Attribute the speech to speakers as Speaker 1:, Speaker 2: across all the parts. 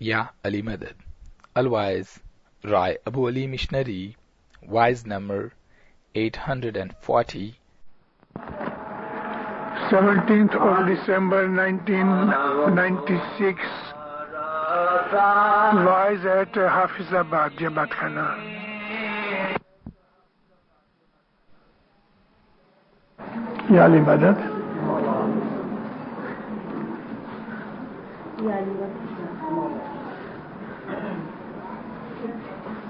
Speaker 1: Ya Ali Madad. Otherwise, Rai Abu Ali Missionary, wise number 840.
Speaker 2: 17th of December 1996, wise at Hafizabad, Jabat Khana. Ya Ali Madad.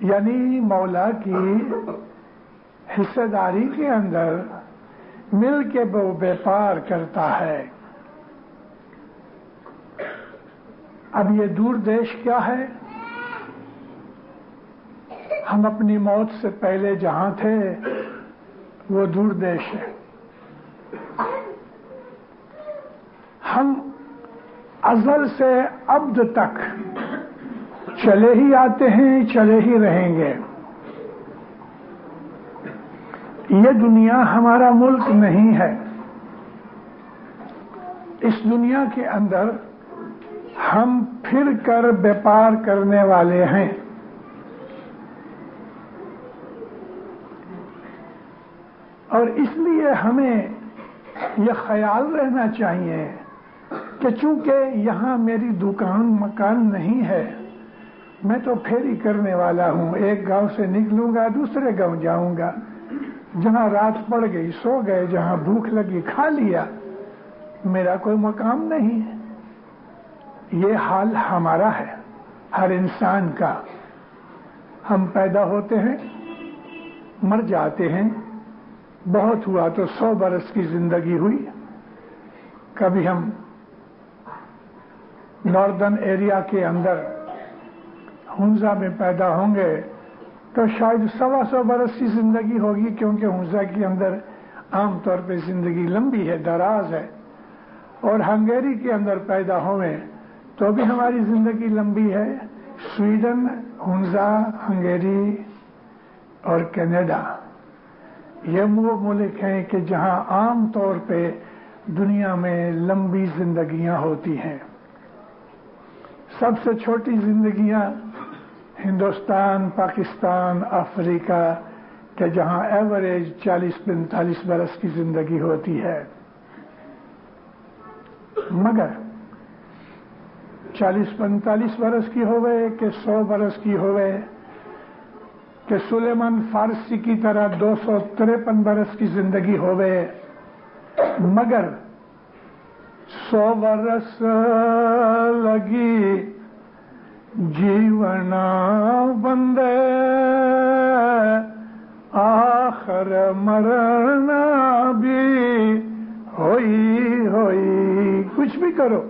Speaker 2: یعنی مولا کی حصہ داری کے اندر مل کے وہ بیپار کرتا ہے. اب یہ دور دیش کیا ہے؟ ہم اپنی موت سے پہلے جہاں تھے وہ دور دیش ہے. ہم ازل سے ابد تک چلے ہی آتے ہیں، چلے ہی رہیں گے. یہ دنیا ہمارا ملک نہیں ہے. اس دنیا کے اندر ہم پھر کر بیپار کرنے والے ہیں. اور اس لیے ہمیں یہ خیال رہنا چاہیے کہ چونکہ یہاں میری دکان مکان نہیں ہے، میں تو پھیری کرنے والا ہوں. ایک گاؤں سے نکلوں گا دوسرے گاؤں جاؤں گا. جہاں رات پڑ گئی سو گئے، جہاں بھوک لگی کھا لیا. میرا کوئی مقام نہیں ہے. یہ حال ہمارا ہے، ہر انسان کا. ہم پیدا ہوتے ہیں، مر جاتے ہیں. بہت ہوا تو 100 برس کی زندگی ہوئی. کبھی ہم ناردرن ایریا کے اندر ہنزا میں پیدا ہوں گے تو شاید 125 برس کی زندگی ہوگی، کیونکہ ہنزا کے اندر عام طور پہ زندگی لمبی ہے، دراز ہے. اور ہنگیری کے اندر پیدا ہوئے تو بھی ہماری زندگی لمبی ہے. سویڈن، ہنزا، ہنگیری اور کینیڈا یہ وہ ملک ہیں کہ جہاں عام طور پہ دنیا میں لمبی زندگیاں ہوتی ہیں. سب سے چھوٹی زندگیاں ہندوستان، پاکستان، افریقہ کہ جہاں ایوریج 40-45 برس کی زندگی ہوتی ہے. مگر 40-45 برس کی ہوئے کہ 100 برس کی ہوئے کہ سلیمان فارسی کی طرح 253 برس کی زندگی ہوئے، مگر 100 برس لگی جیونا بندے آخر مرنا بھی ہوئی ہوئی. کچھ بھی کرو،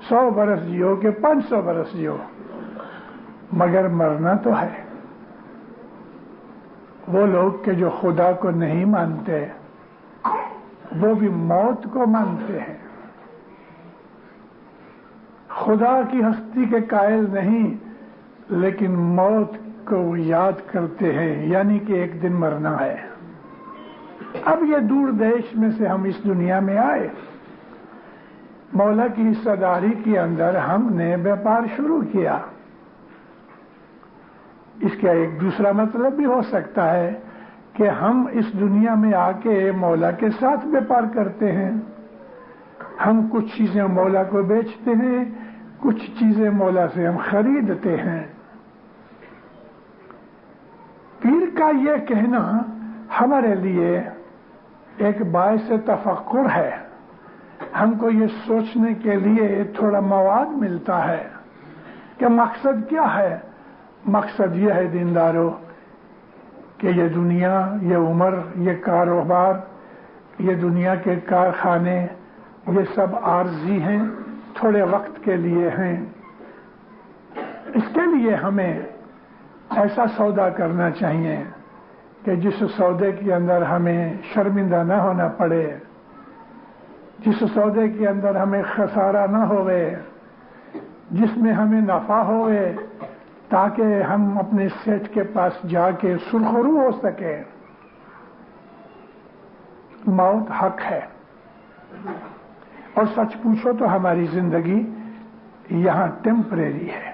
Speaker 2: 100 برس جیو کہ 500 برس جیو، مگر مرنا تو ہے. وہ لوگ کہ جو خدا کو نہیں مانتے وہ بھی موت کو مانتے ہیں. خدا کی ہستی کے قائل نہیں لیکن موت کو یاد کرتے ہیں، یعنی کہ ایک دن مرنا ہے. اب یہ دور دیش میں سے ہم اس دنیا میں آئے. مولا کی حصہ داری کے اندر ہم نے بیپار شروع کیا. اس کا ایک دوسرا مطلب بھی ہو سکتا ہے کہ ہم اس دنیا میں آ کے مولا کے ساتھ بیپار کرتے ہیں. ہم کچھ چیزیں مولا کو بیچتے ہیں، کچھ چیزیں مولا سے ہم خریدتے ہیں. پیر کا یہ کہنا ہمارے لیے ایک باعث تفکر ہے. ہم کو یہ سوچنے کے لیے تھوڑا مواد ملتا ہے کہ مقصد کیا ہے. مقصد یہ ہے دینداروں کہ یہ دنیا، یہ عمر، یہ کاروبار، یہ دنیا کے کارخانے یہ سب عارضی ہیں، تھوڑے وقت کے لیے ہیں. اس کے لیے ہمیں ایسا سودا کرنا چاہیے کہ جس سودے کے اندر ہمیں شرمندہ نہ ہونا پڑے، جس سودے کے اندر ہمیں خسارہ نہ ہوئے، جس میں ہمیں نفع ہوئے، تاکہ ہم اپنے سیٹ کے پاس جا کے سرخرو ہو سکے. موت حق ہے. اور سچ پوچھو تو ہماری زندگی یہاں ٹیمپریری ہے.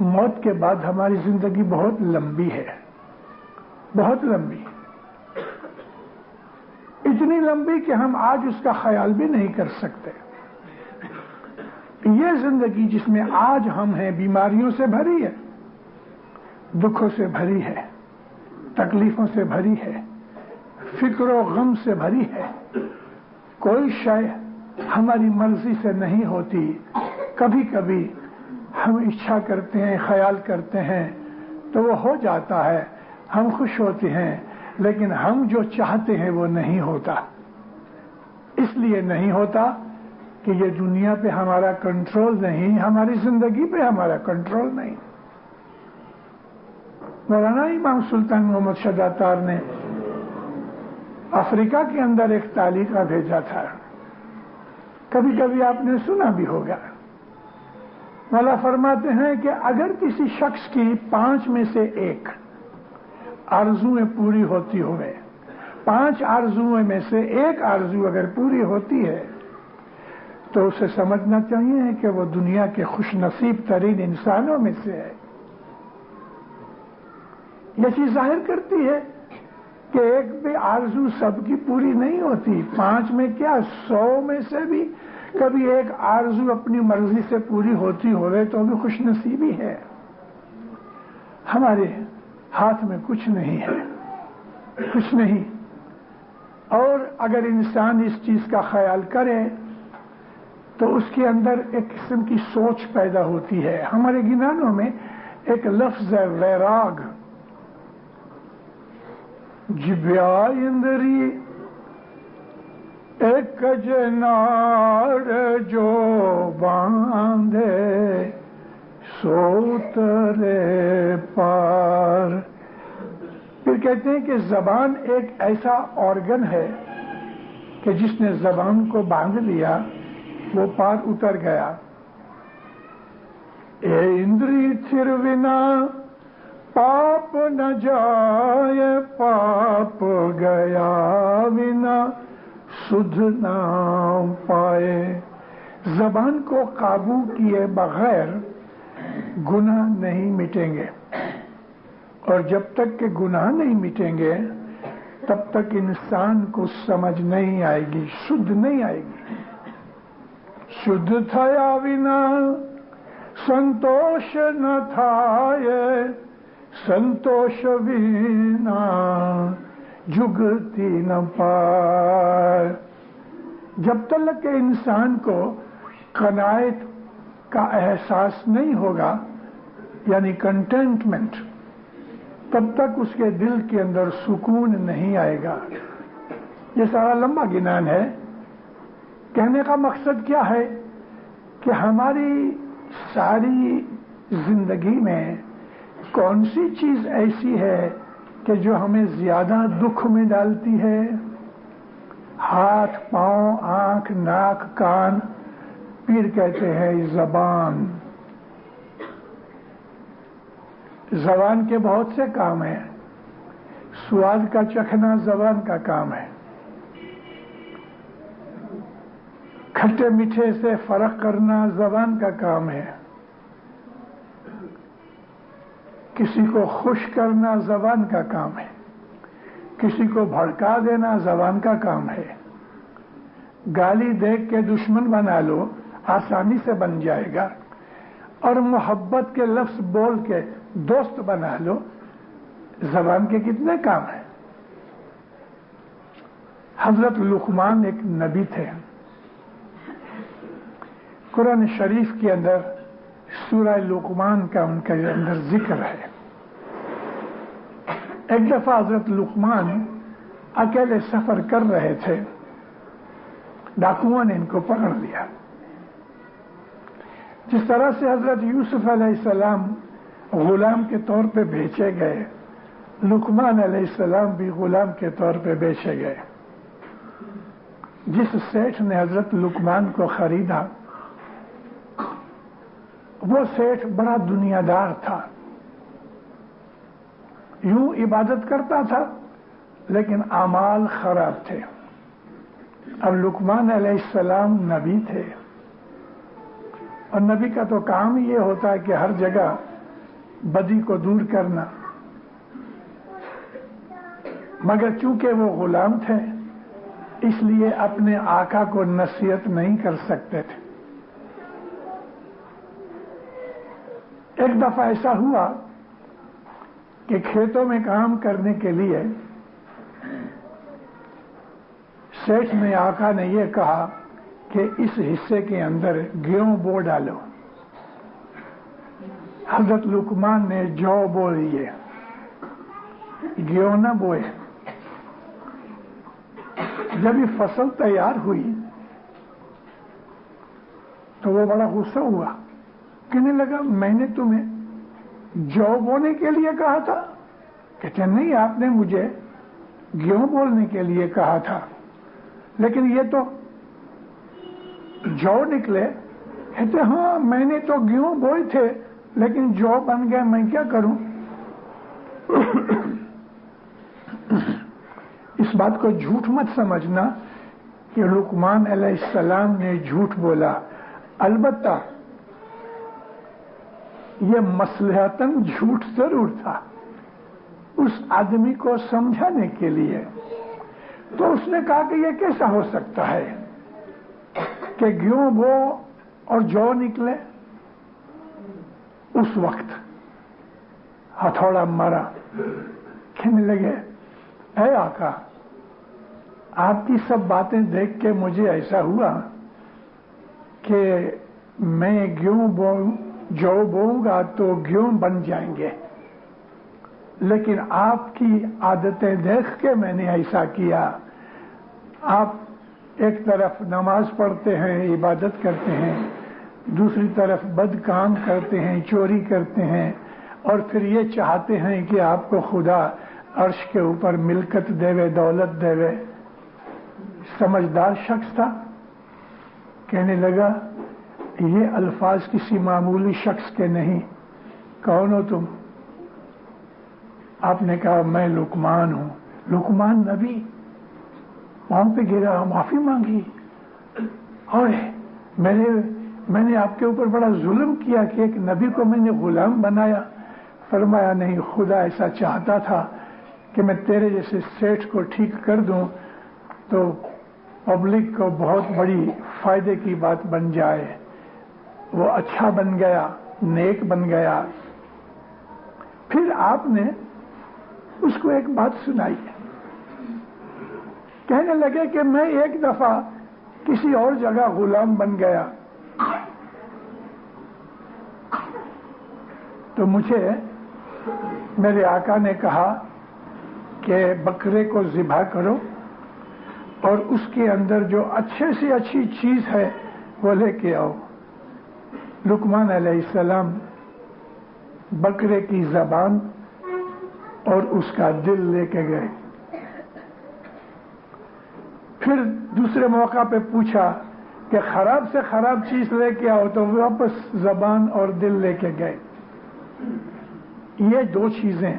Speaker 2: موت کے بعد ہماری زندگی بہت لمبی ہے، بہت لمبی، اتنی لمبی کہ ہم آج اس کا خیال بھی نہیں کر سکتے. یہ زندگی جس میں آج ہم ہیں بیماریوں سے بھری ہے، دکھوں سے بھری ہے، تکلیفوں سے بھری ہے، فکر و غم سے بھری ہے. کوئی شے ہماری مرضی سے نہیں ہوتی. کبھی کبھی ہم اچھا کرتے ہیں، خیال کرتے ہیں تو وہ ہو جاتا ہے، ہم خوش ہوتے ہیں، لیکن ہم جو چاہتے ہیں وہ نہیں ہوتا۔ اس لیے نہیں ہوتا کہ یہ دنیا پہ ہمارا کنٹرول نہیں، ہماری زندگی پہ ہمارا کنٹرول نہیں۔ مولانا امام سلطان محمد شہزاد نے افریقہ کے اندر ایک تعلیقہ بھیجا تھا، کبھی کبھی آپ نے سنا بھی ہوگا۔ مولا فرماتے ہیں کہ اگر کسی شخص کی 5 میں سے 1 آرزویں پوری ہوتی ہوئے، 5 آرزویں میں سے 1 آرزو اگر پوری ہوتی ہے تو اسے سمجھنا چاہیے کہ وہ دنیا کے خوش نصیب ترین انسانوں میں سے ہے۔ یہ چیز ظاہر کرتی ہے کہ ایک بھی آرزو سب کی پوری نہیں ہوتی، 5 میں کیا 100 میں سے بھی کبھی ایک آرزو اپنی مرضی سے پوری ہوتی ہوئے تو بھی خوش نصیبی ہے۔ ہمارے ہاتھ میں کچھ نہیں ہے، کچھ نہیں۔ اور اگر انسان اس چیز کا خیال کرے تو اس کے اندر ایک قسم کی سوچ پیدا ہوتی ہے۔ ہمارے گنانوں میں ایک لفظ ہے ویراگ، جبیا اندری ایک جنار جو باندھے سوترے پار۔ پھر کہتے ہیں کہ زبان ایک ایسا آرگن ہے کہ جس نے زبان کو باندھ لیا وہ پار اتر گیا۔ اے اندری تھرونا پاپ نہ جائے، پاپ گیا بنا سدھ نہ پائے۔ زبان کو قابو کیے بغیر گناہ نہیں مٹیں گے، اور جب تک کہ گناہ نہیں مٹیں گے تب تک انسان کو سمجھ نہیں آئے گی، شدھ نہیں آئے گی۔ شدھ تھیا بنا سنتوش نہ تھائے، سنتوش بنا جگتی نہ پائے۔ جب تک کہ انسان کو قناعت کا احساس نہیں ہوگا، یعنی کنٹینٹمنٹ، تب تک اس کے دل کے اندر سکون نہیں آئے گا۔ یہ سارا لمبا گنان ہے۔ کہنے کا مقصد کیا ہے کہ ہماری ساری زندگی میں کون سی چیز ایسی ہے کہ جو ہمیں زیادہ دکھ میں ڈالتی ہے؟ ہاتھ، پاؤں، آنکھ، ناک، کان، پیر کہتے ہیں زبان۔ زبان کے بہت سے کام ہیں۔ سواد کا چکھنا زبان کا کام ہے، کھٹے میٹھے سے فرق کرنا زبان کا کام ہے، کسی کو خوش کرنا زبان کا کام ہے، کسی کو بھڑکا دینا زبان کا کام ہے۔ گالی دیکھ کے دشمن بنا لو، آسانی سے بن جائے گا، اور محبت کے لفظ بول کے دوست بنا لو، زبان کے کتنے کام ہیں۔ حضرت لقمان ایک نبی تھے۔ قرآن شریف کے اندر سورہ لقمان کا ان کے اندر ذکر ہے۔ ایک دفعہ حضرت لقمان اکیلے سفر کر رہے تھے، ڈاکوؤں نے ان کو پکڑ لیا۔ جس طرح سے حضرت یوسف علیہ السلام غلام کے طور پہ بیچے گئے، لقمان علیہ السلام بھی غلام کے طور پہ بیچے گئے۔ جس سیٹھ نے حضرت لقمان کو خریدا وہ سیٹھ بڑا دنیا دار تھا، یوں عبادت کرتا تھا لیکن اعمال خراب تھے۔ اب لقمان علیہ السلام نبی تھے، اور نبی کا تو کام یہ ہوتا ہے کہ ہر جگہ بدی کو دور کرنا، مگر چونکہ وہ غلام تھے اس لیے اپنے آقا کو نصیحت نہیں کر سکتے تھے۔ ایک دفعہ ایسا ہوا کہ کھیتوں میں کام کرنے کے لیے سیٹھ نے، آقا نے یہ کہا کہ اس حصے کے اندر گیہوں بو ڈالو۔ حضرت لقمان نے جو بولیے گیہوں نہ بوئے. جب یہ فصل تیار ہوئی تو وہ بڑا غصہ ہوا. کہنے لگا میں نے تمہیں جو بونے کے لیے کہا تھا. کہتے نہیں آپ نے مجھے گیہوں بولنے کے لیے کہا تھا لیکن یہ تو جو نکلے. کہتے ہاں میں نے تو گیہوں بوئے تھے لیکن جو بن گئے میں کیا کروں. اس بات کو جھوٹ مت سمجھنا کہ لقمان علیہ السلام نے جھوٹ بولا. البتہ یہ مصلحتاً جھوٹ ضرور تھا اس آدمی کو سمجھانے کے لیے. تو اس نے کہا کہ یہ کیسا ہو سکتا ہے کہ گیہوں بو اور جو نکلے. اس وقت ہتھوڑا مارا. کہنے لگے اے آقا آپ کی سب باتیں دیکھ کے مجھے ایسا ہوا کہ میں گیہوں جو بوؤں گا تو گیہوں بن جائیں گے لیکن آپ کی عادتیں دیکھ کے میں نے ایسا کیا. آپ ایک طرف نماز پڑھتے ہیں عبادت کرتے ہیں دوسری طرف بد کام کرتے ہیں چوری کرتے ہیں اور پھر یہ چاہتے ہیں کہ آپ کو خدا عرش کے اوپر ملکت دے دولت دے. سمجھدار شخص تھا. کہنے لگا یہ الفاظ کسی معمولی شخص کے نہیں. کون ہو تم؟ آپ نے کہا میں لقمان ہوں. لقمان نبی. وہاں پہ گرا معافی مانگی. اور میں نے آپ کے اوپر بڑا ظلم کیا کہ ایک نبی کو میں نے غلام بنایا. فرمایا نہیں خدا ایسا چاہتا تھا کہ میں تیرے جیسے سیٹھ کو ٹھیک کر دوں تو پبلک کو بہت بڑی فائدے کی بات بن جائے. وہ اچھا بن گیا نیک بن گیا. پھر آپ نے اس کو ایک بات سنائی. کہنے لگے کہ میں ایک دفعہ کسی اور جگہ غلام بن گیا تو مجھے میرے آقا نے کہا کہ بکرے کو ذبح کرو اور اس کے اندر جو اچھے سے اچھی چیز ہے وہ لے کے آؤ. لقمان علیہ السلام بکرے کی زبان اور اس کا دل لے کے گئے. پھر دوسرے موقع پہ پوچھا کہ خراب سے خراب چیز لے کے آؤ تو واپس زبان اور دل لے کے گئے. یہ دو چیزیں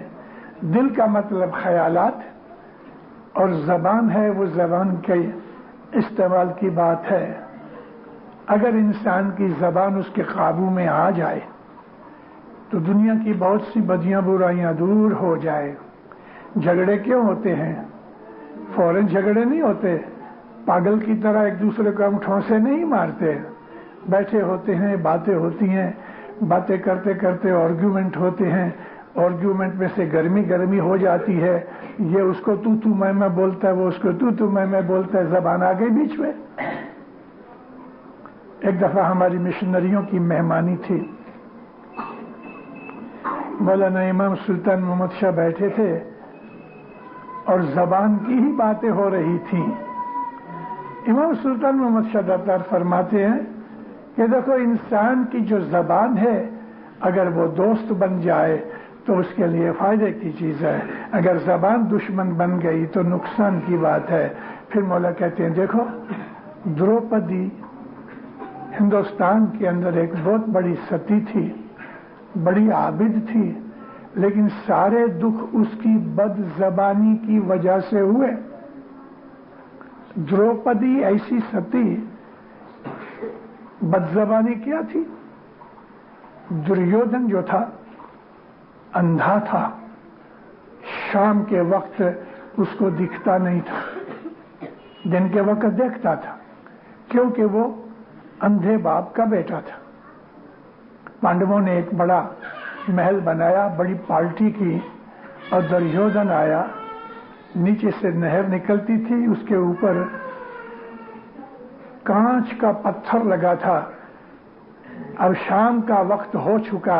Speaker 2: دل کا مطلب خیالات اور زبان ہے وہ زبان کے استعمال کی بات ہے. اگر انسان کی زبان اس کے قابو میں آ جائے تو دنیا کی بہت سی بدیاں برائیاں دور ہو جائے. جھگڑے کیوں ہوتے ہیں؟ فوراً جھگڑے نہیں ہوتے. پاگل کی طرح ایک دوسرے کو ہم ٹھونسے نہیں مارتے. بیٹھے ہوتے ہیں باتیں ہوتی ہیں باتیں کرتے کرتے آرگیومنٹ ہوتے ہیں. آرگیومنٹ میں سے گرمی ہو جاتی ہے. یہ اس کو تو میں بولتا ہے وہ اس کو تو میں بولتا ہے. زبان آ گئی بیچ میں. ایک دفعہ ہماری مشنریوں کی مہمانی تھی. مولانا امام سلطان محمد شاہ بیٹھے تھے اور زبان کی ہی باتیں ہو رہی تھیں. امام سلطان محمد شاہ داتار فرماتے ہیں کہ دیکھو انسان کی جو زبان ہے اگر وہ دوست بن جائے تو اس کے لیے فائدے کی چیز ہے. اگر زبان دشمن بن گئی تو نقصان کی بات ہے. پھر مولا کہتے ہیں دیکھو دروپدی ہندوستان کے اندر ایک بہت بڑی ستی تھی بڑی عابد تھی لیکن سارے دکھ اس کی بد زبانی کی وجہ سے ہوئے. دروپدی ایسی ستی بد زبانی کیا تھی؟ دریودھن جو تھا اندھا تھا. شام کے وقت اس کو دکھتا نہیں تھا دن کے وقت دیکھتا تھا کیونکہ وہ اندھے باپ کا بیٹا تھا. پانڈووں نے ایک بڑا محل بنایا بڑی پارٹی کی اور دریودھن آیا. نیچے سے نہر نکلتی تھی اس کے اوپر کانچ کا پتھر لگا تھا. اب شام کا وقت ہو چکا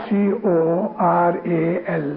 Speaker 2: CORAL।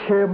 Speaker 2: 6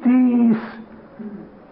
Speaker 2: 30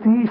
Speaker 2: 30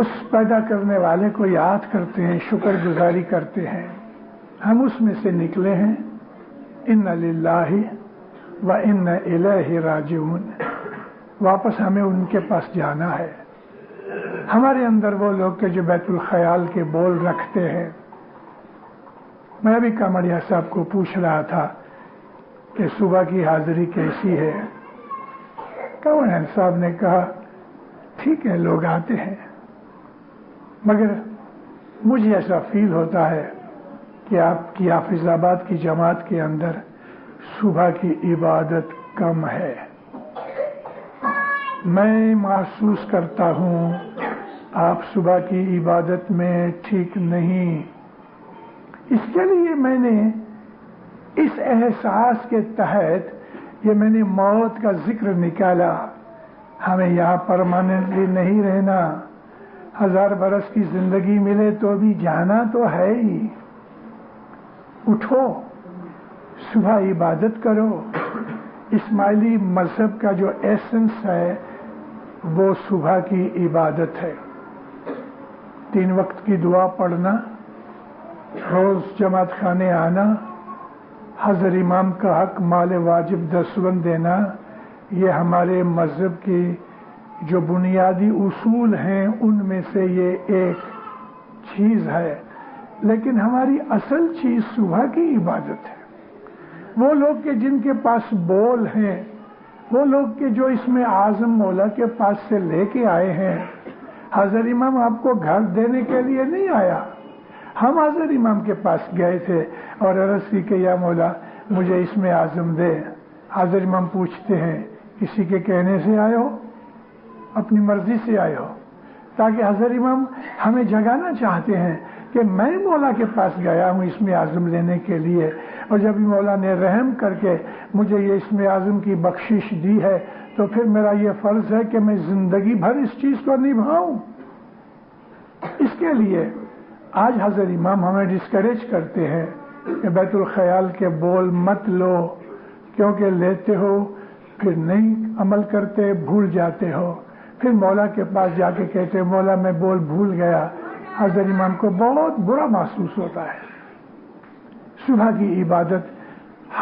Speaker 2: اس پیدا کرنے والے کو یاد کرتے ہیں، شکر گزاری کرتے ہیں. ہم اس میں سے نکلے ہیں. ان للہ و ان الیہ راجعون. واپس ہمیں ان کے پاس جانا ہے. ہمارے اندر وہ لوگ کہ جو بیت الخیال کے بول رکھتے ہیں. میں ابھی کامڑیا صاحب کو پوچھ رہا تھا کہ صبح کی حاضری کیسی ہے. کامڑیا صاحب نے کہا ٹھیک ہے، لوگ آتے ہیں، مگر مجھے ایسا فیل ہوتا ہے کہ آپ کی حافظ آباد کی جماعت کے اندر صبح کی عبادت کم ہے. میں محسوس کرتا ہوں آپ صبح کی عبادت میں ٹھیک نہیں. اس کے لیے میں نے اس احساس کے تحت یہ میں نے موت کا ذکر نکالا. ہمیں یہاں پرماننٹلی نہیں رہنا. 1000 برس کی زندگی ملے تو بھی جانا تو ہے ہی. اٹھو، صبح عبادت کرو. اسماعیلی مذہب کا جو ایسنس ہے وہ صبح کی عبادت ہے. 3 وقت کی دعا پڑھنا، روز جماعت خانے آنا، حضر امام کا حق مال واجب 10 دینا، یہ ہمارے مذہب کی جو بنیادی اصول ہیں ان میں سے یہ ایک چیز ہے. لیکن ہماری اصل چیز صبح کی عبادت ہے. وہ لوگ کہ جن کے پاس بول ہیں، وہ لوگ کہ جو اس میں اعظم مولا کے پاس سے لے کے آئے ہیں. حضر امام آپ کو گھر دینے کے لیے نہیں آیا. ہم حضر امام کے پاس گئے تھے اور عرض کی کہ یا مولا مجھے اس میں اعظم دے. حضر امام پوچھتے ہیں کسی کے کہنے سے آئے ہو، اپنی مرضی سے آئے ہو؟ تاکہ حضر امام ہمیں جگانا چاہتے ہیں کہ میں مولا کے پاس گیا ہوں اس میں اعظم لینے کے لیے، اور جب مولا نے رحم کر کے مجھے یہ اس میں اعظم کی بخشش دی ہے تو پھر میرا یہ فرض ہے کہ میں زندگی بھر اس چیز کو نبھاؤں. اس کے لیے آج حضر امام ہمیں ڈسکریج کرتے ہیں کہ بیت الخیال کے بول مت لو، کیونکہ لیتے ہو پھر نہیں عمل کرتے، بھول جاتے ہو، پھر مولا کے پاس جا کے کہتے مولا میں بول بھول گیا. حضر امام کو بہت برا محسوس ہوتا ہے. صبح کی عبادت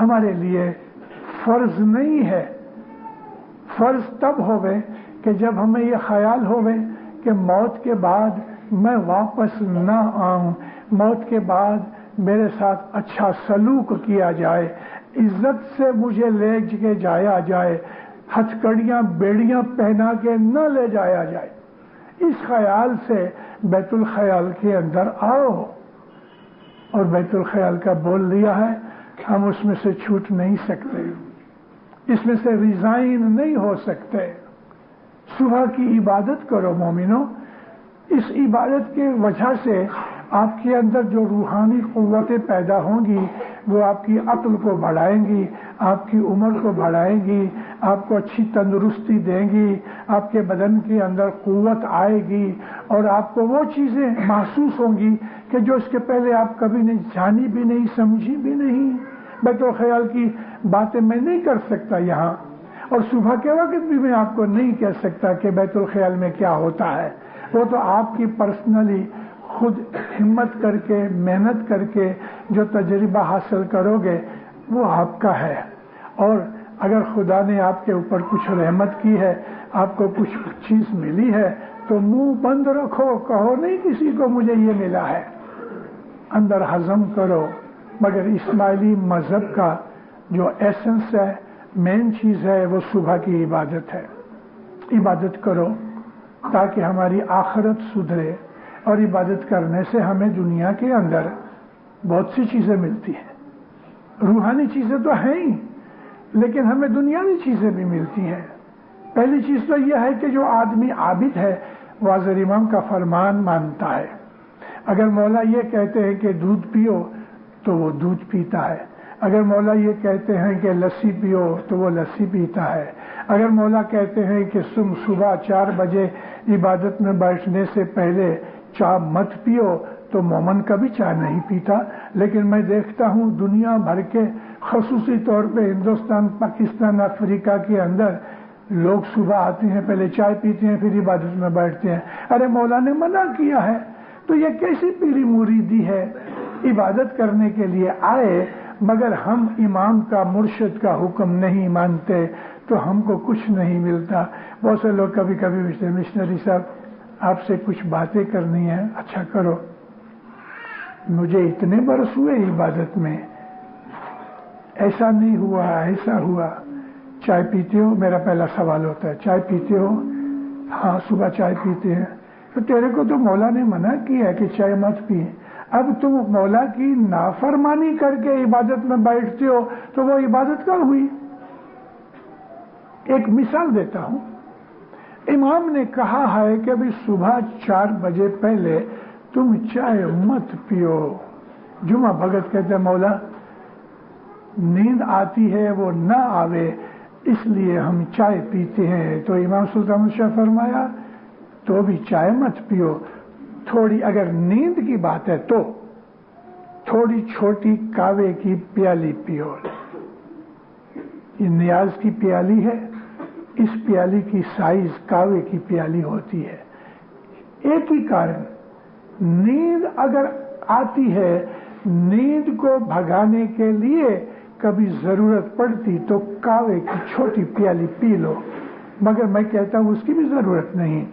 Speaker 2: ہمارے لیے فرض نہیں ہے. فرض تب ہوئے کہ جب ہمیں یہ خیال ہوئے کہ موت کے بعد میں واپس نہ آؤں، موت کے بعد میرے ساتھ اچھا سلوک کیا جائے، عزت سے مجھے لے کے جایا جائے، ہتھ کڑیاں بیڑیاں پہنا کے نہ لے جایا جائے. اس خیال سے بیت الخیال کے اندر آؤ. اور بیت الخیال کا بول لیا ہے، ہم اس میں سے چھوٹ نہیں سکتے، اس میں سے ریزائن نہیں ہو سکتے. صبح کی عبادت کرو مومنو. اس عبادت کی وجہ سے آپ کے اندر جو روحانی قوتیں پیدا ہوں گی وہ آپ کی عقل کو بڑھائیں گی، آپ کی عمر کو بڑھائیں گی، آپ کو اچھی تندرستی دیں گی، آپ کے بدن کے اندر قوت آئے گی، اور آپ کو وہ چیزیں محسوس ہوں گی کہ جو اس کے پہلے آپ کبھی نہیں جانی بھی نہیں، سمجھی بھی نہیں. بیت الخیال کی باتیں میں نہیں کر سکتا یہاں، اور صبح کے وقت بھی میں آپ کو نہیں کہہ سکتا کہ بیت الخیال میں کیا ہوتا ہے. وہ تو آپ کی پرسنلی خود ہمت کر کے محنت کر کے جو تجربہ حاصل کرو گے وہ آپ کا ہے. اور اگر خدا نے آپ کے اوپر کچھ رحمت کی ہے، آپ کو کچھ چیز ملی ہے تو منہ بند رکھو، کہو نہیں کسی کو مجھے یہ ملا ہے. اندر ہضم کرو. مگر اسماعیلی مذہب کا جو ایسنس ہے، مین چیز ہے، وہ صبح کی عبادت ہے. عبادت کرو تاکہ ہماری آخرت سدھرے، اور عبادت کرنے سے ہمیں دنیا کے اندر بہت سی چیزیں ملتی ہیں. روحانی چیزیں تو ہیں ہی، لیکن ہمیں دنیاوی چیزیں بھی ملتی ہیں. پہلی چیز تو یہ ہے کہ جو آدمی عابد ہے وہ حضرت امام کا فرمان مانتا ہے. اگر مولا یہ کہتے ہیں کہ دودھ پیو تو وہ دودھ پیتا ہے. اگر مولا یہ کہتے ہیں کہ لسی پیو تو وہ لسی پیتا ہے. اگر مولا کہتے ہیں کہ تم صبح 4 بجے عبادت میں بیٹھنے سے پہلے چائے مت پیو تو مومن کبھی چائے نہیں پیتا. لیکن میں دیکھتا ہوں دنیا بھر کے خصوصی طور پہ ہندوستان، پاکستان، افریقہ کے اندر لوگ صبح آتے ہیں، پہلے چائے پیتے ہیں، پھر عبادت میں بیٹھتے ہیں. ارے مولا نے منع کیا ہے. تو یہ کیسی پیری مریدی ہے؟ عبادت کرنے کے لیے آئے مگر ہم امام کا مرشد کا حکم نہیں مانتے تو ہم کو کچھ نہیں ملتا. بہت سے لوگ کبھی کبھی پوچھتے مشنری صاحب آپ سے کچھ باتیں کرنی ہے. اچھا کرو. مجھے اتنے برس ہوئے عبادت میں، ایسا نہیں ہوا، ایسا ہوا. چائے پیتے ہو؟ میرا پہلا سوال ہوتا ہے چائے پیتے ہو؟ ہاں صبح چائے پیتے ہیں. تو تیرے کو تو مولا نے منع کیا ہے کہ چائے مت پیے. اب تم مولا کی نافرمانی کر کے عبادت میں بیٹھتے ہو تو وہ عبادت کب ہوئی؟ ایک مثال دیتا ہوں. امام نے کہا ہے کہ ابھی صبح 4 بجے پہلے تم چائے مت پیو. جمعہ بھگت کہتے ہیں مولا نیند آتی ہے وہ نہ آوے اس لیے ہم چائے پیتے ہیں. تو امام سلطان شاہ فرمایا تو بھی چائے مت پیو. تھوڑی اگر نیند کی بات ہے تو تھوڑی چھوٹی کاوے کی پیالی پیو. یہ نیاز کی پیالی ہے، اس پیالی کی سائز کاوے کی پیالی ہوتی ہے. ایک ہی کارن، نیند اگر آتی ہے، نیند کو بھگانے کے لیے کبھی ضرورت پڑتی تو کاوے کی چھوٹی پیالی پی لو. مگر میں کہتا ہوں اس کی بھی ضرورت نہیں.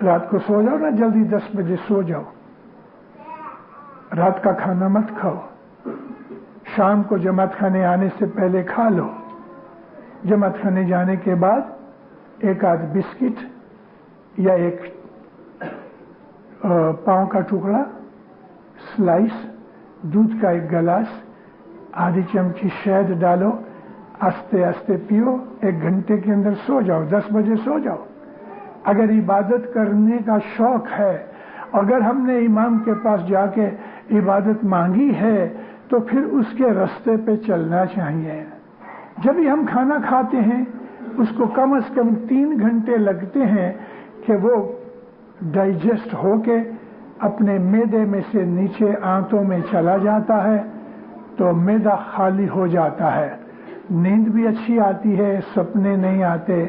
Speaker 2: رات کو سو جاؤ نا جلدی، 10 بجے سو جاؤ. رات کا کھانا مت کھاؤ. شام کو جماعت خانے آنے سے پہلے کھا لو. جماعت خانے جانے کے بعد ایک آدھ بسکٹ یا ایک پاؤں کا ٹکڑا، سلائس، دودھ کا ایک گلاس، آدھی چمچی شہد ڈالو، آستے آستے پیو. 1 گھنٹے کے اندر سو جاؤ. 10 بجے سو جاؤ. اگر عبادت کرنے کا شوق ہے، اگر ہم نے امام کے پاس جا کے عبادت مانگی ہے تو پھر اس کے رستے پہ چلنا چاہیے. جب ہی ہم کھانا کھاتے ہیں اس کو کم از کم 3 گھنٹے لگتے ہیں کہ وہ ڈائجسٹ ہو کے اپنے معدے میں سے نیچے آنتوں میں چلا جاتا ہے تو معدہ خالی ہو جاتا ہے. نیند بھی اچھی آتی ہے، سپنے نہیں آتے،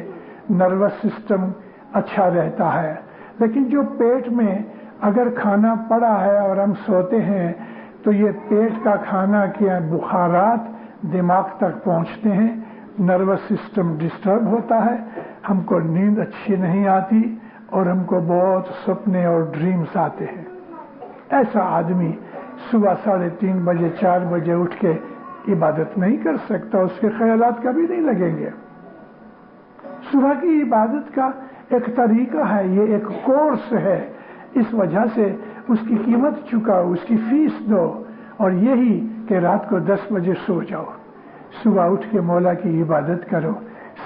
Speaker 2: نروس سسٹم اچھا رہتا ہے. لیکن جو پیٹ میں اگر کھانا پڑا ہے اور ہم سوتے ہیں تو یہ پیٹ کا کھانا کیا بخارات دماغ تک پہنچتے ہیں، نروس سسٹم ڈسٹرب ہوتا ہے، ہم کو نیند اچھی نہیں آتی اور ہم کو بہت سپنے اور ڈریمز آتے ہیں. ایسا آدمی صبح 3:30 بجے 4 بجے اٹھ کے عبادت نہیں کر سکتا. اس کے خیالات کبھی نہیں لگیں گے. صبح کی عبادت کا ایک طریقہ ہے، یہ ایک کورس ہے. اس وجہ سے اس کی قیمت چکاؤ، اس کی فیس دو. اور یہی کہ رات کو 10 بجے سو جاؤ، صبح اٹھ کے مولا کی عبادت کرو،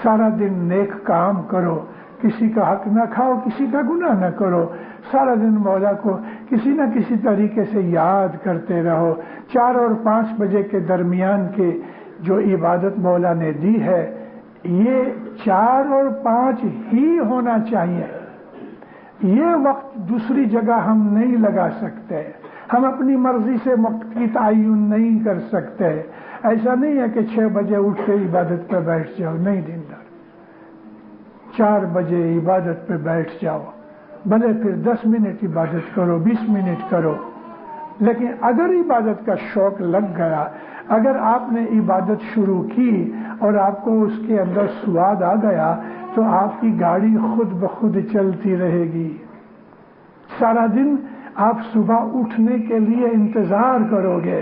Speaker 2: سارا دن نیک کام کرو، کسی کا حق نہ کھاؤ، کسی کا گناہ نہ کرو، سارا دن مولا کو کسی نہ کسی طریقے سے یاد کرتے رہو. 4 اور 5 بجے کے درمیان کے جو عبادت مولا نے دی ہے یہ 4 اور 5 ہی ہونا چاہیے. یہ وقت دوسری جگہ ہم نہیں لگا سکتے. ہم اپنی مرضی سے وقت کی تعین نہیں کر سکتے. ایسا نہیں ہے کہ 6 بجے اٹھ کے عبادت پہ بیٹھ جاؤ. نہیں دیندار، 4 بجے عبادت پہ بیٹھ جاؤ. بھلے پھر 10 منٹ عبادت کرو، 20 منٹ کرو. لیکن اگر عبادت کا شوق لگ گیا، اگر آپ نے عبادت شروع کی اور آپ کو اس کے اندر سواد آ گیا تو آپ کی گاڑی خود بخود چلتی رہے گی. سارا دن آپ صبح اٹھنے کے لیے انتظار کرو گے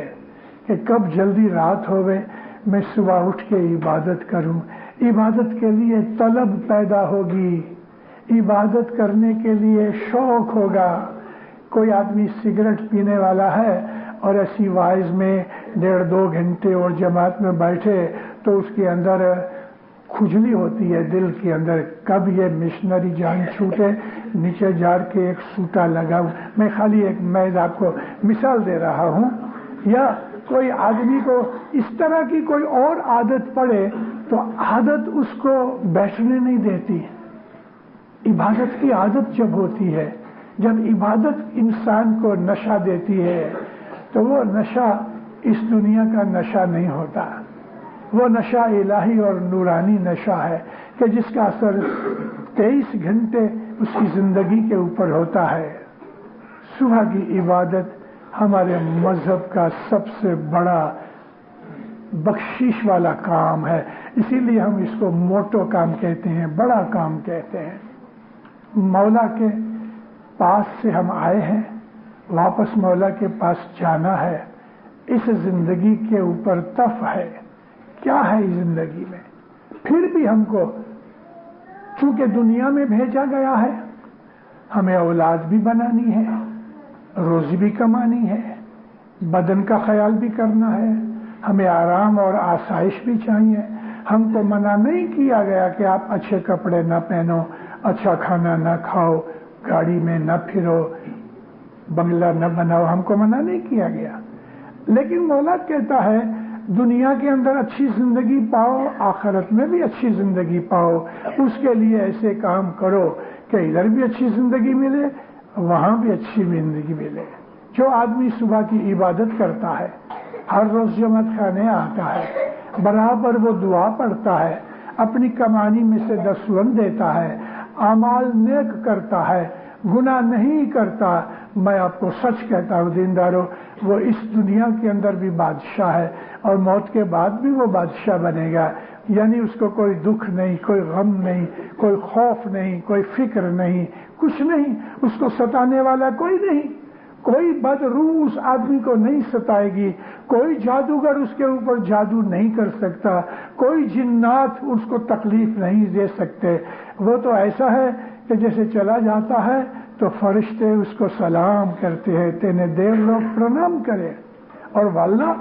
Speaker 2: کہ کب جلدی رات ہوئے، میں صبح اٹھ کے عبادت کروں. عبادت کے لیے طلب پیدا ہوگی، عبادت کرنے کے لیے شوق ہوگا. کوئی آدمی سگریٹ پینے والا ہے اور ایسی وائز میں 1.5-2 گھنٹے اور جماعت میں بیٹھے تو اس کے اندر کھجلی ہوتی ہے دل کے اندر، کب یہ مشنری جان چھوٹے، نیچے جا کے ایک سوٹا لگاؤں. میں خالی ایک محض آپ کو مثال دے رہا ہوں. یا کوئی آدمی کو اس طرح کی کوئی اور عادت پڑے تو عادت اس کو بیٹھنے نہیں دیتی. عبادت کی عادت جب ہوتی ہے، جب عبادت انسان کو نشہ دیتی ہے تو وہ نشہ اس دنیا کا نشہ نہیں ہوتا، وہ نشہ الہی اور نورانی نشہ ہے. کہ جس کا اثر 23 گھنٹے اس کی زندگی کے اوپر ہوتا ہے. صبح کی عبادت ہمارے مذہب کا سب سے بڑا بخشش والا کام ہے. اسی لیے ہم اس کو موٹو کام کہتے ہیں, بڑا کام کہتے ہیں. مولا کے پاس سے ہم آئے ہیں, واپس مولا کے پاس جانا ہے. اس زندگی کے اوپر تف ہے. کیا ہے اس زندگی میں؟ پھر بھی ہم کو چونکہ دنیا میں بھیجا گیا ہے, ہمیں اولاد بھی بنانی ہے, روزی بھی کمانی ہے, بدن کا خیال بھی کرنا ہے, ہمیں آرام اور آسائش بھی چاہیے. ہم کو منع نہیں کیا گیا کہ آپ اچھے کپڑے نہ پہنو, اچھا کھانا نہ کھاؤ, گاڑی میں نہ پھرو, بنگلہ نہ بناؤ. ہم کو منع نہیں کیا گیا. لیکن مولا کہتا ہے دنیا کے اندر اچھی زندگی پاؤ, آخرت میں بھی اچھی زندگی پاؤ. اس کے لیے ایسے کام کرو کہ ادھر بھی اچھی زندگی ملے, وہاں بھی اچھی زندگی ملے. جو آدمی صبح کی عبادت کرتا ہے, ہر روز جماعت خانے آتا ہے, برابر وہ دعا پڑھتا ہے, اپنی کمانی میں سے 10 دیتا ہے, اعمال نیک کرتا ہے, گناہ نہیں کرتا, میں آپ کو سچ کہتا ہوں دینداروں, وہ اس دنیا کے اندر بھی بادشاہ ہے اور موت کے بعد بھی وہ بادشاہ بنے گا. یعنی اس کو کوئی دکھ نہیں, کوئی غم نہیں, کوئی خوف نہیں, کوئی فکر نہیں, کچھ نہیں. اس کو ستانے والا کوئی نہیں, کوئی بد روح اس آدمی کو نہیں ستائے گی, کوئی جادوگر اس کے اوپر جادو نہیں کر سکتا, کوئی جنات اس کو تکلیف نہیں دے سکتے. وہ تو ایسا ہے کہ جیسے چلا جاتا ہے تو فرشتے اس کو سلام کرتے ہیں, تینے دیر لوگ پرنام کرے. اور واللہ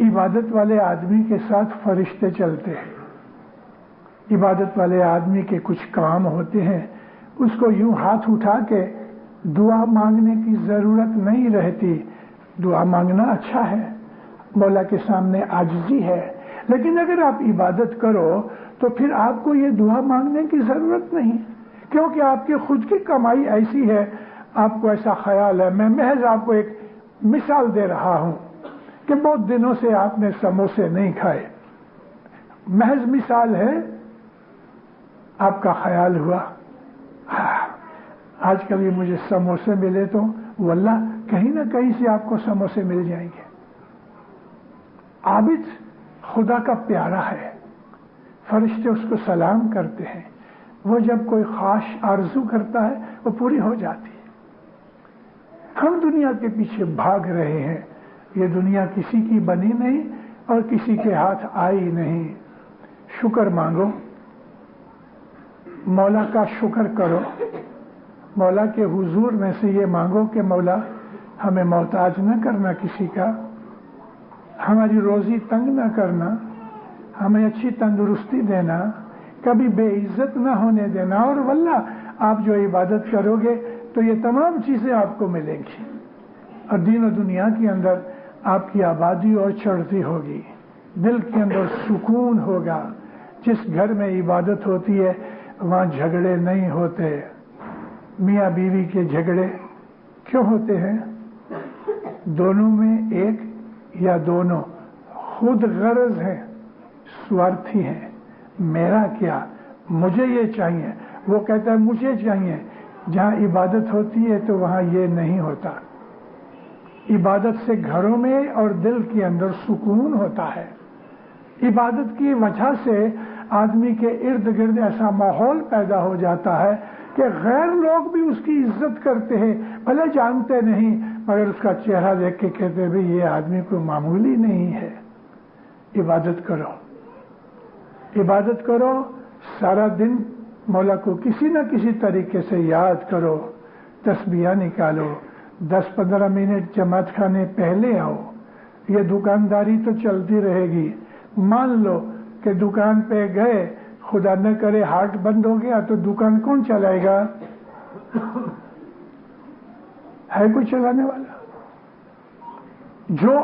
Speaker 2: عبادت والے آدمی کے ساتھ فرشتے چلتے ہیں. عبادت والے آدمی کے کچھ کام ہوتے ہیں, اس کو یوں ہاتھ اٹھا کے دعا مانگنے کی ضرورت نہیں رہتی. دعا مانگنا اچھا ہے, مولا کے سامنے عاجزی ہے, لیکن اگر آپ عبادت کرو تو پھر آپ کو یہ دعا مانگنے کی ضرورت نہیں, کیونکہ آپ کی خود کی کمائی ایسی ہے. آپ کو ایسا خیال ہے, میں محض آپ کو ایک مثال دے رہا ہوں کہ بہت دنوں سے آپ نے سموسے نہیں کھائے, محض مثال ہے. آپ کا خیال ہوا آج کل یہ مجھے سموسے ملے تو واللہ کہیں نہ کہیں سے آپ کو سموسے مل جائیں گے. عابد خدا کا پیارا ہے, فرشتے اس کو سلام کرتے ہیں. وہ جب کوئی خواہش آرزو کرتا ہے وہ پوری ہو جاتی ہے. ہم دنیا کے پیچھے بھاگ رہے ہیں. یہ دنیا کسی کی بنی نہیں اور کسی کے ہاتھ آئی نہیں. شکر مانگو, مولا کا شکر کرو. مولا کے حضور میں سے یہ مانگو کہ مولا ہمیں محتاج نہ کرنا کسی کا, ہماری روزی تنگ نہ کرنا, ہمیں اچھی تندرستی دینا, کبھی بے عزت نہ ہونے دینا. اور واللہ آپ جو عبادت کرو گے تو یہ تمام چیزیں آپ کو ملیں گی, اور دین و دنیا کے اندر آپ کی آبادی اور چڑھتی ہوگی, دل کے اندر سکون ہوگا. جس گھر میں عبادت ہوتی ہے وہاں جھگڑے نہیں ہوتے. میاں بیوی کے جھگڑے کیوں ہوتے ہیں؟ دونوں میں ایک یا دونوں خود غرض ہیں, سوارتھی ہیں. میرا کیا, مجھے یہ چاہیے. وہ کہتا ہے مجھے چاہیے. جہاں عبادت ہوتی ہے تو وہاں یہ نہیں ہوتا. عبادت سے گھروں میں اور دل کے اندر سکون ہوتا ہے. عبادت کی وجہ سے آدمی کے ارد گرد ایسا ماحول پیدا ہو جاتا ہے کہ غیر لوگ بھی اس کی عزت کرتے ہیں, بھلے جانتے نہیں, مگر اس کا چہرہ دیکھ کے کہتے ہیں یہ آدمی کوئی معمولی نہیں ہے. عبادت کرو, عبادت کرو. سارا دن مولا کو کسی نہ کسی طریقے سے یاد کرو. تسبیح نکالو, 10-15 منٹ جماعت خانے پہلے آؤ. یہ دکانداری تو چلتی رہے گی. مان لو کہ دکان پہ گئے, خدا نہ کرے ہارٹ بند ہو گیا تو دکان کون چلائے گا؟ ہے کوئی چلانے والا؟ جو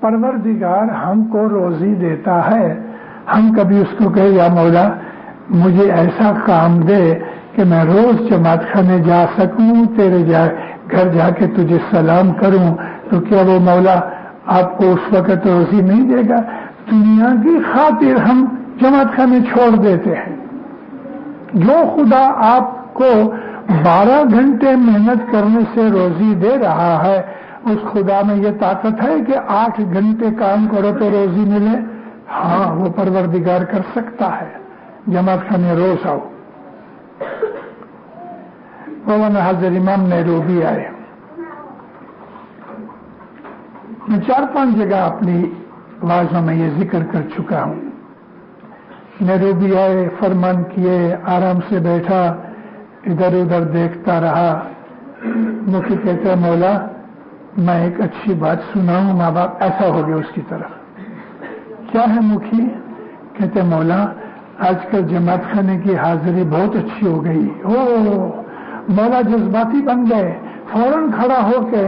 Speaker 2: پروردگار ہم کو روزی دیتا ہے, ہم کبھی اس کو کہے یا مولا مجھے ایسا کام دے کہ میں روز جماعت خانے جا سکوں, تیرے گھر جا کے تجھے سلام کروں, تو کیا وہ مولا آپ کو اس وقت روزی نہیں دے گا؟ دنیا کی خاطر ہم جماعت خانے چھوڑ دیتے ہیں. جو خدا آپ کو 12 گھنٹے محنت کرنے سے روزی دے رہا ہے، اس خدا میں یہ طاقت ہے کہ 8 گھنٹے کام کرو تو روزی ملے؟ ہاں، وہ پروردگار کر سکتا ہے۔ جماعت خانے روز آؤ۔ مولانا حضرت امام نیروبی آئے۔ میں 4-5 جگہ اپنی آوازوں میں یہ ذکر کر چکا ہوں۔ نیروبی آئے، فرمان کیے، آرام سے بیٹھا، ادھر ادھر دیکھتا رہا۔ مکھی کہتا مولا میں ایک اچھی بات سناؤں، ماں باپ ایسا ہو گیا اس کی طرف۔ کیا ہے مکھی؟ کہتے مولا آج کل جماعت خانے کی حاضری بہت اچھی ہو گئی۔ مولا جذباتی بن گئے، فوراً کھڑا ہو کے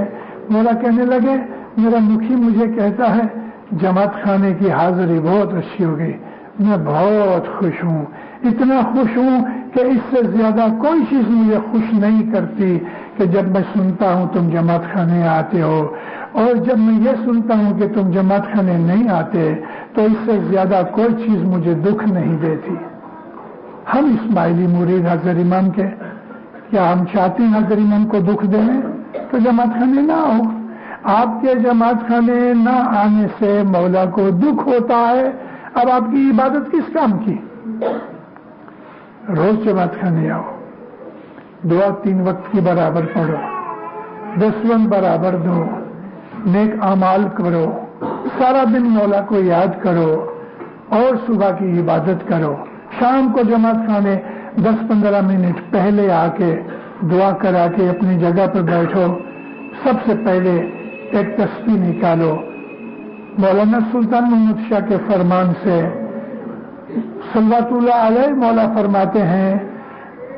Speaker 2: مولا کہنے لگے میرا مکھی مجھے کہتا ہے جماعت خانے کی حاضری بہت اچھی ہو گئی، میں بہت خوش ہوں، اتنا خوش ہوں کہ اس سے زیادہ کوئی چیز مجھے خوش نہیں کرتی کہ جب میں سنتا ہوں تم جماعت خانے آتے ہو، اور جب میں یہ سنتا ہوں کہ تم جماعت خانے نہیں آتے تو اس سے زیادہ کوئی چیز مجھے دکھ نہیں دیتی۔ ہم اسماعیلی مرید حضرت امام کے، کیا ہم چاہتے ہیں حضرت امام کو دکھ دینے؟ تو جماعت خانے نہ ہو۔ آپ کے جماعت خانے نہ آنے سے مولا کو دکھ ہوتا ہے، اب آپ کی عبادت کس کام کی؟ روز جماعت خانے آؤ، دعا 3 وقت کی برابر پڑھو، 10 وقت برابر دو، نیک اعمال کرو، سارا دن مولا کو یاد کرو اور صبح کی عبادت کرو۔ شام کو جماعت خانے 10-15 منٹ پہلے آ کے دعا کرا کے اپنی جگہ پر بیٹھو۔ سب سے پہلے ایک تسبیح نکالو، مولانا سلطان محمد شاہ کے فرمان سے صلوات اللہ علیہ مولا فرماتے ہیں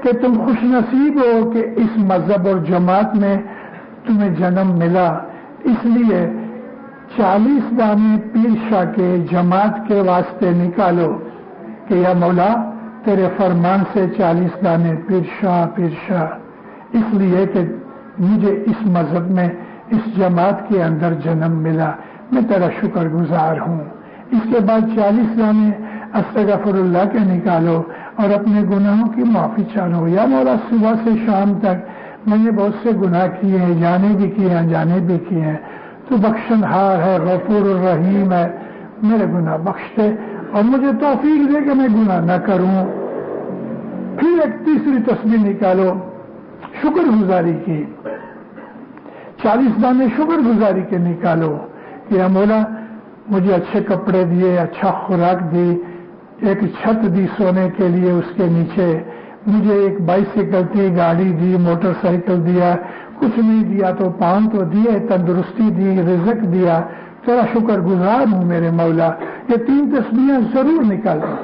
Speaker 2: کہ تم خوش نصیب ہو کہ اس مذہب اور جماعت میں تمہیں جنم ملا، اس لیے 40 دانے پیر شاہ کے جماعت کے واسطے نکالو کہ یا مولا تیرے فرمان سے 40 دانے پیر شاہ، اس لیے کہ مجھے اس مذہب میں اس جماعت کے اندر جنم ملا، میں تیرا شکر گزار ہوں۔ اس کے بعد 40 دانے استغفر اللہ کے نکالو اور اپنے گناہوں کی معافی چاہو، یا مولا صبح سے شام تک میں نے بہت سے گناہ کیے ہیں، جانے بھی کیے ہیں جانے بھی کیے ہیں، تو بخشن ہار ہے، غفور الرحیم ہے، میرے گناہ بخش دے اور مجھے توفیق دے کہ میں گناہ نہ کروں۔ پھر ایک تیسری تسبیح نکالو شکر گزاری کی، 40 دانے شکر گزاری کے نکالو کہ یا مولا مجھے اچھے کپڑے دیے، اچھا خوراک دی، ایک چھت دی سونے کے لیے، اس کے نیچے مجھے ایک بائیسیکل دی، گاڑی دی، موٹر سائیکل دیا، کچھ نہیں دیا تو 5 تو دیے، تندرستی دی، رزق دیا، تیرا شکر گزار ہوں میرے مولا۔ یہ 3 تسبیحیں ضرور نکالنا،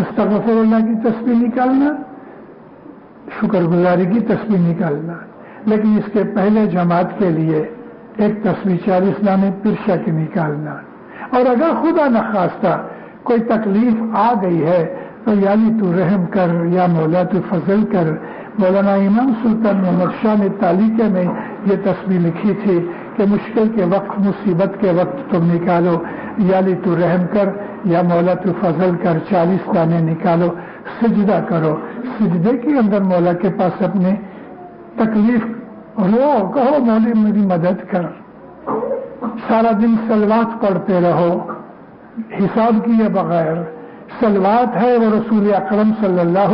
Speaker 2: استغفر اللہ کی تسبیح نکالنا، شکر گزاری کی تسبیح نکالنا، لیکن اس کے پہلے جماعت کے لیے ایک تسبیح 40 دانے پرشا کی نکالنا۔ اور اگر خدا نخواستہ کوئی تکلیف آ گئی ہے تو یعنی تو رحم کر، یا مولا تو فضل کر۔ مولانا امام سلطان محمد شاہ نے تعلیقے میں یہ تسبیح لکھی تھی کہ مشکل کے وقت، مصیبت کے وقت تم نکالو، یعنی تو رحم کر یا مولا تو فضل کر، 40 دانے نکالو، سجدہ کرو، سجدے کے اندر مولا کے پاس اپنے تکلیف رو، کہو مولا میری مدد کر۔ سارا دن صلوات پڑھتے رہو حساب کیے بغیر۔ صلوات ہے وہ رسول اکرم صلی اللہ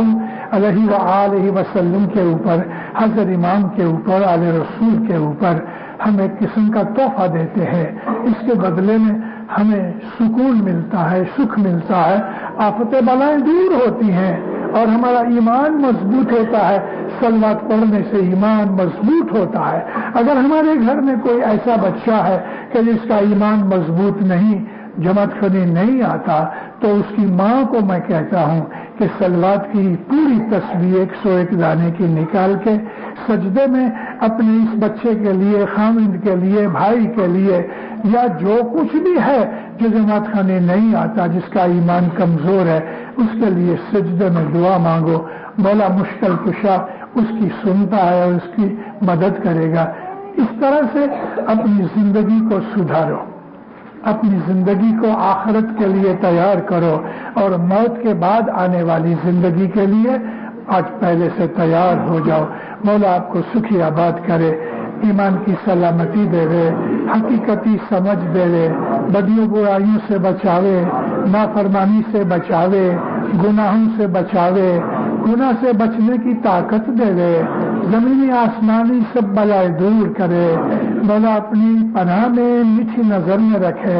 Speaker 2: علیہ وآلہ وسلم کے اوپر، حضرت امام کے اوپر، آل رسول کے اوپر ہم ایک قسم کا تحفہ دیتے ہیں، اس کے بدلے میں ہمیں سکون ملتا ہے، سکھ ملتا ہے، آفتیں بلائیں دور ہوتی ہیں اور ہمارا ایمان مضبوط ہوتا ہے۔ صلوات پڑھنے سے ایمان مضبوط ہوتا ہے۔ اگر ہمارے گھر میں کوئی ایسا بچہ ہے کہ جس کا ایمان مضبوط نہیں، جماعت خانے نہیں آتا، تو اس کی ماں کو میں کہتا ہوں کہ صلوات کی پوری تسبیح 101 دانے کی نکال کے سجدے میں اپنے اس بچے کے لیے، خامند کے لیے، بھائی کے لیے، یا جو کچھ بھی ہے جو جماعت خانے نہیں آتا، جس کا ایمان کمزور ہے، اس کے لیے سجدے میں دعا مانگو۔ مولا مشکل کشا اس کی سنتا ہے اور اس کی مدد کرے گا۔ اس طرح سے اپنی زندگی کو سدھارو۔ اپنی زندگی کو آخرت کے لیے تیار کرو اور موت کے بعد آنے والی زندگی کے لیے آج پہلے سے تیار ہو جاؤ. مولا آپ کو سکھی آباد کرے، ایمان کی سلامتی دے وے، حقیقتی سمجھ دے وے، بدیوں برائیوں سے بچاوے، نافرمانی سے بچاوے، گناہوں سے بچاوے، گناہ سے بچنے کی طاقت دے وے، زمینی آسمانی سب بلائے دور کرے. مولا اپنی پناہ میں میٹھی نظر میں رکھے،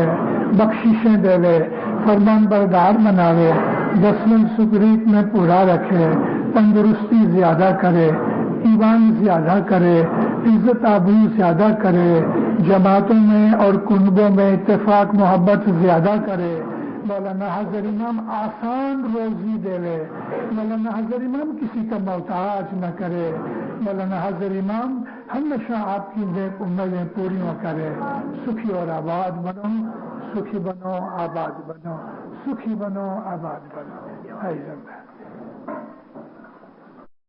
Speaker 2: بخششیں دے وے، فرمان بردار بناوے، دسمن سکریت میں پورا رکھے، تندرستی زیادہ کرے، ایمان زیادہ کرے، عزت آبرو زیادہ کرے، جماعتوں میں اور کنبوں میں اتفاق محبت زیادہ کرے. مولانا حضر امام آسان روزی دے لے، مولانا حضر امام کسی کا محتاج نہ کرے. مولانا حضر امام ہمیشہ آپ کی نیک امیدیں پوری کرے. سکھی اور آباد بنو، سکھی بنو، آباد بنو، سکھی بنو، آباد بنو.